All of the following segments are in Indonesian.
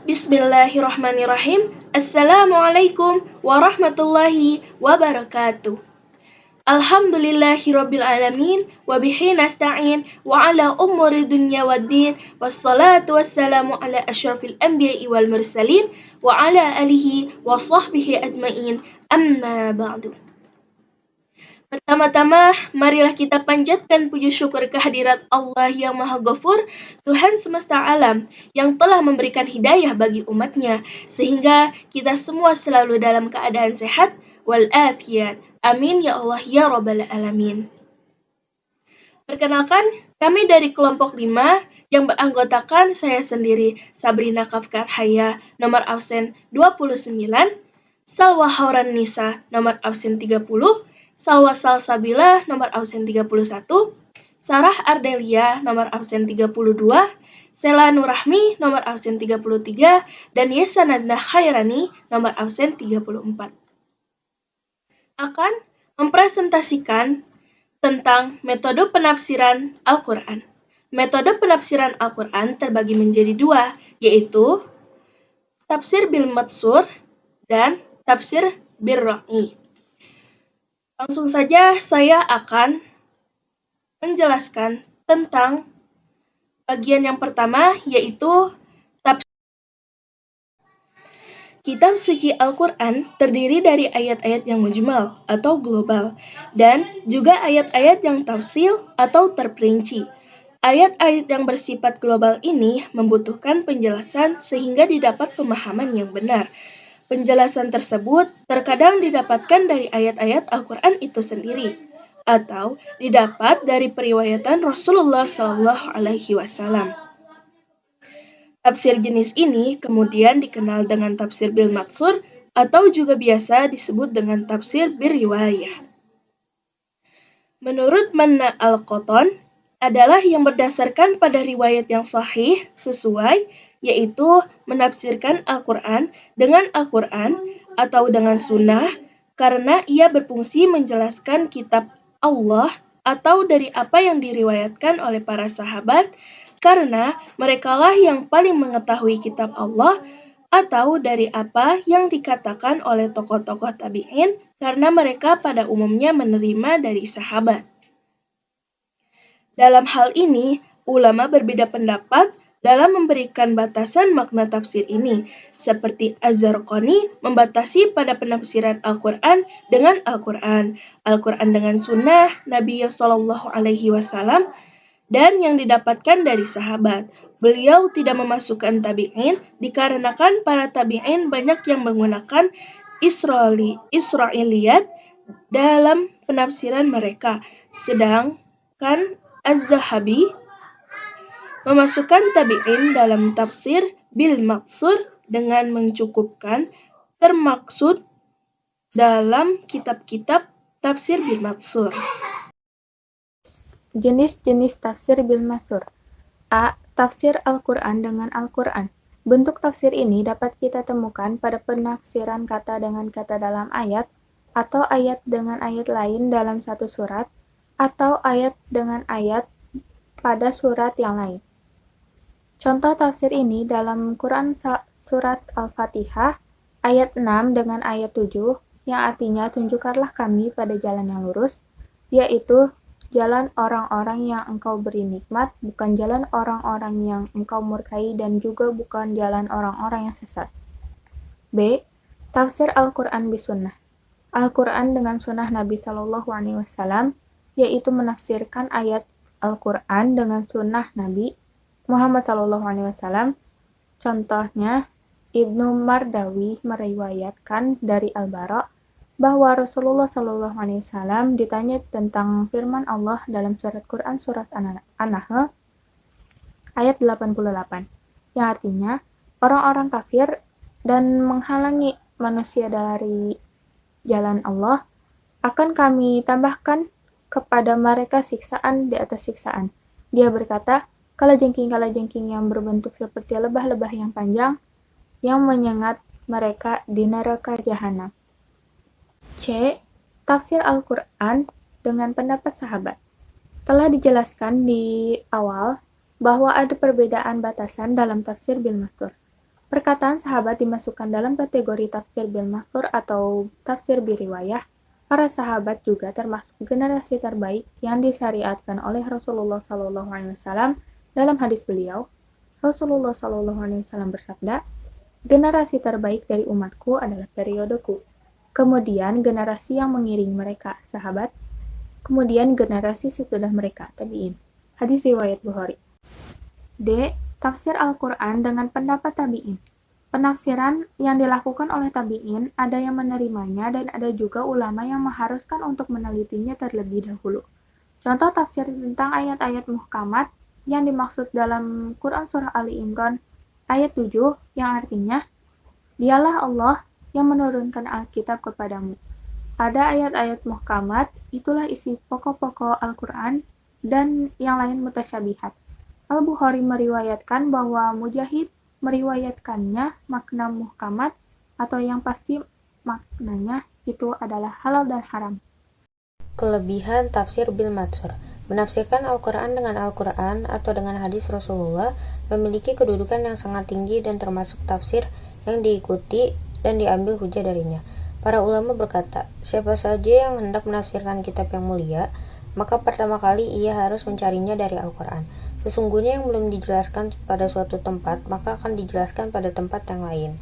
Bismillahirrahmanirrahim. Assalamualaikum warahmatullahi wabarakatuh. Alhamdulillahirabbil alamin wa bihi nasta'in wa ala umuri dunya waddin wassalatu wassalamu ala asyrafil anbiya'i wal mursalin wa ala alihi wa sahbihi ajmain amma ba'du. Pertama-tama, marilah kita panjatkan puji syukur kehadirat Allah yang Maha Ghafur, Tuhan semesta alam, yang telah memberikan hidayah bagi umatnya, sehingga kita semua selalu dalam keadaan sehat walafiat. Amin ya Allah ya Rabbal Alamin. Perkenalkan, kami dari kelompok 5 yang beranggotakan saya sendiri, Sabrina Kafkat Haya, nomor absen 29, Salwa Hauran Nisa, nomor absen 30, Salwa Salsabila, nomor absen 31, Sarah Ardelia, nomor absen 32, Sela Nurrahmi, nomor absen 33, dan Yesa Nazna Khairani, nomor absen 34. Akan mempresentasikan tentang metode penafsiran Al-Quran. Metode penafsiran Al-Quran terbagi menjadi 2, yaitu tafsir bil matsur dan tafsir bil ra'i. Langsung saja saya akan menjelaskan tentang bagian yang pertama, yaitu tafsir. Kitab suci Al-Quran terdiri dari ayat-ayat yang mujmal atau global dan juga ayat-ayat yang tafsil atau terperinci. Ayat-ayat yang bersifat global ini membutuhkan penjelasan sehingga didapat pemahaman yang benar. Penjelasan tersebut terkadang didapatkan dari ayat-ayat Al-Quran itu sendiri, atau didapat dari periwayatan Rasulullah SAW. Tafsir jenis ini kemudian dikenal dengan tafsir bil matsur atau juga biasa disebut dengan tafsir bir riwayah. Menurut Manna Al-Qattan adalah yang berdasarkan pada riwayat yang sahih sesuai, yaitu menafsirkan Al-Quran dengan Al-Quran atau dengan sunnah karena ia berfungsi menjelaskan kitab Allah atau dari apa yang diriwayatkan oleh para sahabat karena merekalah yang paling mengetahui kitab Allah atau dari apa yang dikatakan oleh tokoh-tokoh tabi'in karena mereka pada umumnya menerima dari sahabat. Dalam hal ini, ulama berbeda pendapat dalam memberikan batasan makna tafsir ini, seperti Az-Zarqani membatasi pada penafsiran Al-Quran dengan Al-Quran, Al-Quran dengan sunnah Nabi SAW, dan yang didapatkan dari sahabat. Beliau tidak memasukkan tabi'in dikarenakan para tabi'in banyak yang menggunakan Israiliyat dalam penafsiran mereka, sedangkan Az-Zahabi memasukkan tabi'in dalam tafsir bil maksur dengan mencukupkan termaksud dalam kitab-kitab tafsir bil maksur. Jenis-jenis tafsir bil matsur. A. Tafsir Al-Quran dengan Al-Quran. Bentuk tafsir ini dapat kita temukan pada penafsiran kata dengan kata dalam ayat, atau ayat dengan ayat lain dalam satu surat, atau ayat dengan ayat pada surat yang lain. Contoh tafsir ini dalam Quran surat Al-Fatihah ayat 6 dengan ayat 7 yang artinya tunjukkanlah kami pada jalan yang lurus, yaitu jalan orang-orang yang engkau beri nikmat, bukan jalan orang-orang yang engkau murkai dan juga bukan jalan orang-orang yang sesat. B. Tafsir Al-Quran bisunnah. Al-Quran dengan sunnah Nabi SAW, yaitu menafsirkan ayat Al-Quran dengan sunnah Nabi Muhammad SAW. Contohnya, Ibnu Mardawi meriwayatkan dari Al-Bara bahwa Rasulullah SAW ditanya tentang firman Allah dalam surat Quran surat An-Nahl ayat 88, yang artinya orang-orang kafir dan menghalangi manusia dari jalan Allah, akan kami tambahkan kepada mereka siksaan di atas siksaan. Dia berkata, kalajengking yang berbentuk seperti lebah-lebah yang panjang yang menyengat mereka di neraka jahanam. C. Tafsir Al-Quran dengan pendapat sahabat. Telah dijelaskan di awal bahwa ada perbedaan batasan dalam tafsir bil matsur. Perkataan sahabat dimasukkan dalam kategori tafsir bil ma'thur atau tafsir biriwayah. Para sahabat juga termasuk generasi terbaik yang disyariatkan oleh Rasulullah SAW dalam hadis beliau. Rasulullah SAW bersabda, "Generasi terbaik dari umatku adalah periodeku. Kemudian generasi yang mengiringi mereka, sahabat. Kemudian generasi sesudah mereka, tabi'in." Hadis riwayat Bukhari. D. Tafsir Al-Quran dengan pendapat tabi'in. Penafsiran yang dilakukan oleh tabi'in ada yang menerimanya dan ada juga ulama yang mengharuskan untuk menelitinya terlebih dahulu. Contoh tafsir tentang ayat-ayat muhkamat yang dimaksud dalam Quran Surah Ali Imran ayat 7 yang artinya, "Dialah Allah yang menurunkan Alkitab kepadamu." Pada ayat-ayat muhkamat, itulah isi pokok-pokok Al-Quran dan yang lain mutasyabihat. Al-Bukhari meriwayatkan bahwa Mujahid meriwayatkannya makna muhkamat atau yang pasti maknanya itu adalah halal dan haram. Kelebihan tafsir bil matsur. Menafsirkan Al-Quran dengan Al-Quran atau dengan hadis Rasulullah memiliki kedudukan yang sangat tinggi dan termasuk tafsir yang diikuti dan diambil hujah darinya. Para ulama berkata, siapa saja yang hendak menafsirkan kitab yang mulia, maka pertama kali ia harus mencarinya dari Al-Quran. Sesungguhnya yang belum dijelaskan pada suatu tempat, maka akan dijelaskan pada tempat yang lain.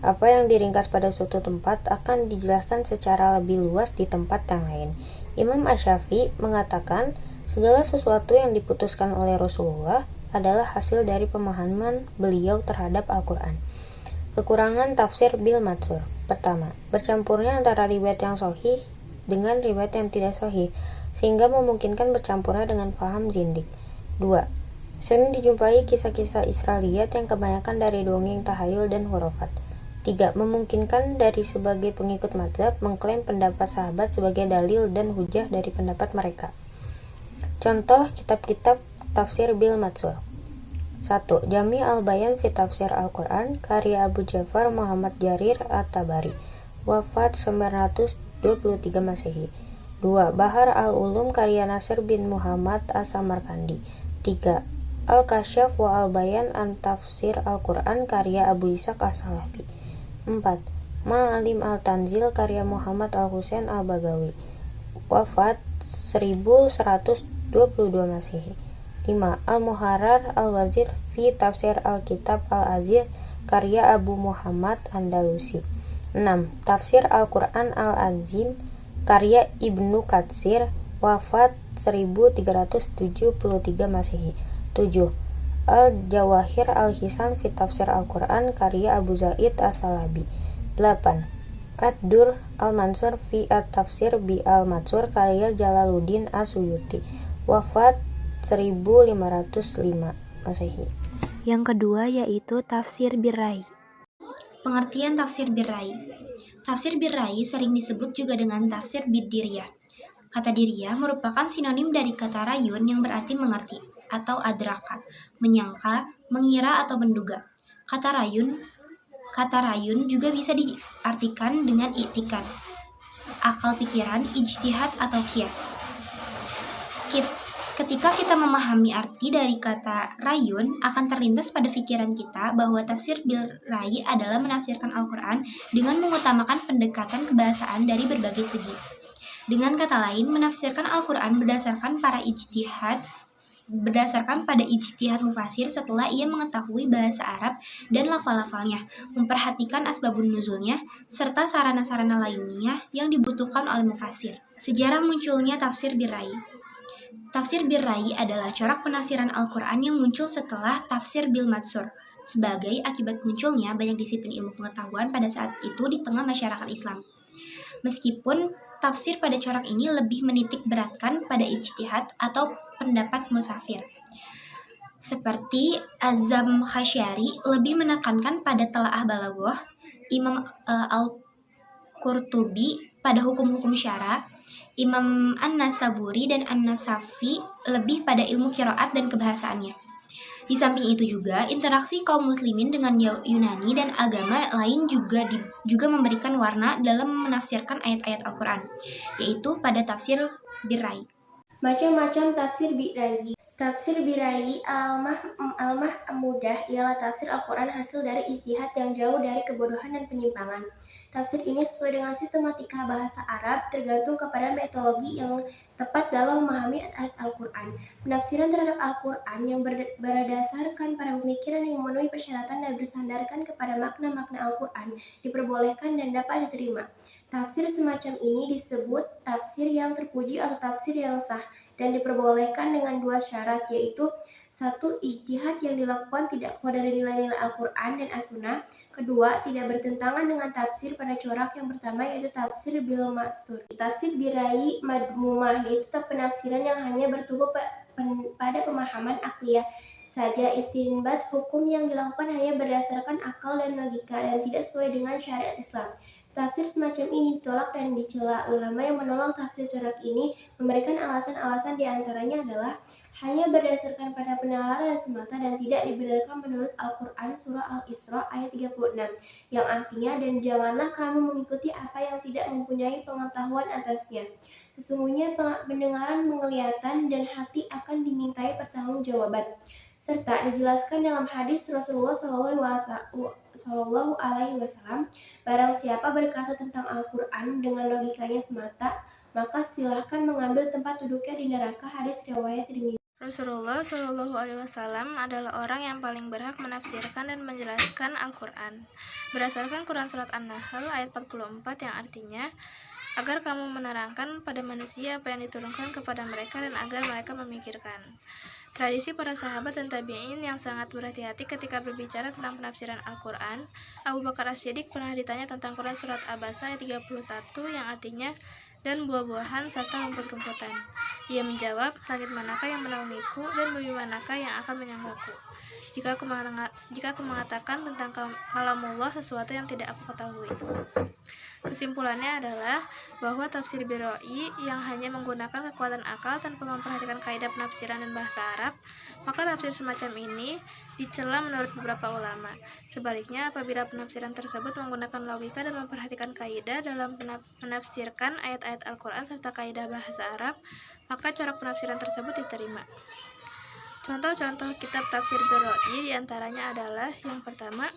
Apa yang diringkas pada suatu tempat akan dijelaskan secara lebih luas di tempat yang lain. Imam Asy-Syafi'i mengatakan, segala sesuatu yang diputuskan oleh Rasulullah adalah hasil dari pemahaman beliau terhadap Al-Quran. Kekurangan tafsir bil matsur. Pertama, bercampurnya antara riwayat yang sahih dengan riwayat yang tidak sahih, sehingga memungkinkan bercampurnya dengan faham zindik. 2. Sering dijumpai kisah-kisah Israiliyat yang kebanyakan dari dongeng, tahayul, dan hurufat. 3. Memungkinkan dari sebagai pengikut mazhab mengklaim pendapat sahabat sebagai dalil dan hujah dari pendapat mereka. Contoh kitab-kitab tafsir bil matsur. 1. Jami al-Bayan fi Tafsir Al-Quran karya Abu Ja'far Muhammad Jarir At-Tabari, wafat 923 Masehi. 2. Bahar al-Ulum karya Nasir bin Muhammad As-Samarkandi. 3. Al-Kasyaf wa al-Bayan an Tafsir Al-Quran karya Abu Ishaq As-Salafi. 4. Ma'alim al-Tanzil karya Muhammad Al-Husain Al-Bagawi, wafat 1122 Masehi. 5. Al-Muharrar Al-Wazir fi Tafsir Al-Kitab Al-Azir karya Abu Muhammad Andalusi. 6. Tafsir Al-Quran Al-Azim karya Ibnu Katsir, wafat 1373 Masehi. 7. Al-Jawahir Al-Hisan fi Tafsir Al-Quran karya Abu Zaid As-Salabi. 8. Ad-Dur Al-Mansur fi At-Tafsir bi Al-Matsur karya Jalaluddin As-Suyuti, wafat 1505 Masehi. Yang kedua yaitu tafsir birrai. Pengertian tafsir birrai. Tafsir birrai sering disebut juga dengan tafsir bidiriyah. Kata diriyah merupakan sinonim dari kata rayun yang berarti mengerti atau adraka, menyangka, mengira atau menduga. Kata rayun juga bisa diartikan dengan i'tikad, akal pikiran, ijtihad atau qiyas. Ketika kita memahami arti dari kata rayun, akan terlintas pada pikiran kita bahwa tafsir birrai adalah menafsirkan Al-Quran dengan mengutamakan pendekatan kebahasaan dari berbagai segi. Dengan kata lain, menafsirkan Al-Quran berdasarkan pada ijtihad mufasir setelah ia mengetahui bahasa Arab dan lafal-lafalnya, memperhatikan asbabun nuzulnya, serta sarana-sarana lainnya yang dibutuhkan oleh mufasir. Sejarah munculnya tafsir birrai. Tafsir birrai adalah corak penafsiran Al-Quran yang muncul setelah tafsir bil matsur, sebagai akibat munculnya banyak disiplin ilmu pengetahuan pada saat itu di tengah masyarakat Islam. Meskipun tafsir pada corak ini lebih menitik beratkan pada ijtihad atau pendapat musafir. Seperti Az-Zamkhasyari lebih menekankan pada telaah balaghah, Imam Al-Qurtubi pada hukum-hukum syara, Imam An-Nasaburi dan An-Nasafi lebih pada ilmu qiraat dan kebahasaannya. Di samping itu juga, interaksi kaum muslimin dengan Yunani dan agama lain juga memberikan warna dalam menafsirkan ayat-ayat Al-Quran, yaitu pada tafsir birrai. Macam-macam tafsir birrai. Tafsir Birai Al-Mahmudah ialah tafsir Al-Quran hasil dari ijtihad yang jauh dari kebodohan dan penyimpangan. Tafsir ini sesuai dengan sistematika bahasa Arab, tergantung kepada metodologi yang tepat dalam memahami ayat Al-Quran. Penafsiran terhadap Al-Quran yang berdasarkan pada pemikiran yang memenuhi persyaratan dan bersandarkan kepada makna-makna Al-Quran diperbolehkan dan dapat diterima. Tafsir semacam ini disebut tafsir yang terpuji atau tafsir yang sah, dan diperbolehkan dengan dua syarat, yaitu satu, ijtihad yang dilakukan tidak keluar dari nilai-nilai Al-Quran dan As-Sunnah. Kedua, tidak bertentangan dengan tafsir pada corak yang pertama, yaitu tafsir bil maksur. Tafsir birai madmumah yaitu penafsiran yang hanya bertumbuh pada pemahaman akliyah saja. Istinbat hukum yang dilakukan hanya berdasarkan akal dan logika dan tidak sesuai dengan syariat Islam. Tafsir semacam ini ditolak dan dicela. Ulama yang menolak tafsir corak ini memberikan alasan-alasan, diantaranya adalah hanya berdasarkan pada penalaran semata dan tidak dibenarkan menurut Al-Quran surah Al-Isra ayat 36, yang artinya, dan janganlah kamu mengikuti apa yang tidak mempunyai pengetahuan atasnya. Sesungguhnya pendengaran, penglihatan, dan hati akan dimintai pertanggungjawaban. Serta dijelaskan dalam hadis Rasulullah Shallallahu Alaihi Wasallam, barang siapa berkata tentang Al-Quran dengan logikanya semata, maka silahkan mengambil tempat duduknya di neraka. Hadis riwayat Tirmidzi. Rasulullah Shallallahu Alaihi Wasallam adalah orang yang paling berhak menafsirkan dan menjelaskan Al-Quran berdasarkan Quran Surat An-Nahl ayat 44, yang artinya, agar kamu menerangkan pada manusia apa yang diturunkan kepada mereka dan agar mereka memikirkan. Tradisi para sahabat dan tabi'in yang sangat berhati-hati ketika berbicara tentang penafsiran Al-Quran. Abu Bakar As-Siddiq pernah ditanya tentang Quran Surat Abasa ayat 31, yang artinya, dan buah-buahan serta rumput-rumputan. Ia menjawab, langit manakah yang menaungiku dan bumi manakah yang akan menyanggaku? Jika aku mengatakan tentang kalamullah sesuatu yang tidak aku ketahui. Kesimpulannya adalah bahwa tafsir Birai yang hanya menggunakan kekuatan akal tanpa memperhatikan kaidah penafsiran dan bahasa Arab, maka tafsir semacam ini dicela menurut beberapa ulama. Sebaliknya, apabila penafsiran tersebut menggunakan logika dan memperhatikan kaidah dalam menafsirkan ayat-ayat Al-Quran serta kaidah bahasa Arab, maka corak penafsiran tersebut diterima. Contoh-contoh kitab tafsir Birai diantaranya adalah: yang pertama,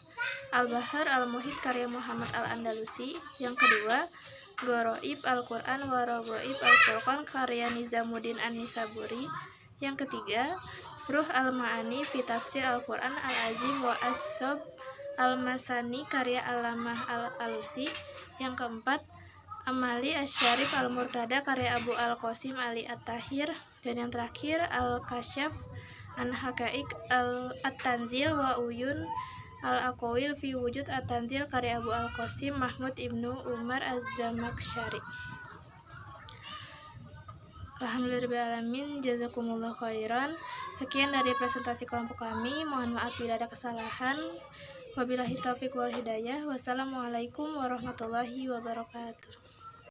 Al-Bahr Al-Muhit karya Muhammad Al-Andalusi; yang kedua, Gharaib Al-Quran wa Raghaib Al-Furqan karya Nizamuddin An-Nisaburi; yang ketiga, Ruh Al-Ma'ani fi Tafsir Al-Quran Al-Azim wa As-Sab Al-Masani karya Allamah Al-Alusi; yang keempat, Amali Asy-Syarif Al-Murtada karya Abu Al-Qasim Ali At-Tahir; dan yang terakhir, Al-Kasyaf an Haqaiq At-Tanzil wa Uyun Al-Aqawil fi Wujud At-Tanzil karya Abu Al-Qasim Mahmud Ibnu Umar Az-Zamakhsyari. Alhamdulillahirrahmanirrahim, jazakumullah khairan. Sekian dari presentasi kelompok kami. Mohon maaf bila ada kesalahan. Wabillahi taufiq wal hidayah. Wassalamualaikum warahmatullahi wabarakatuh.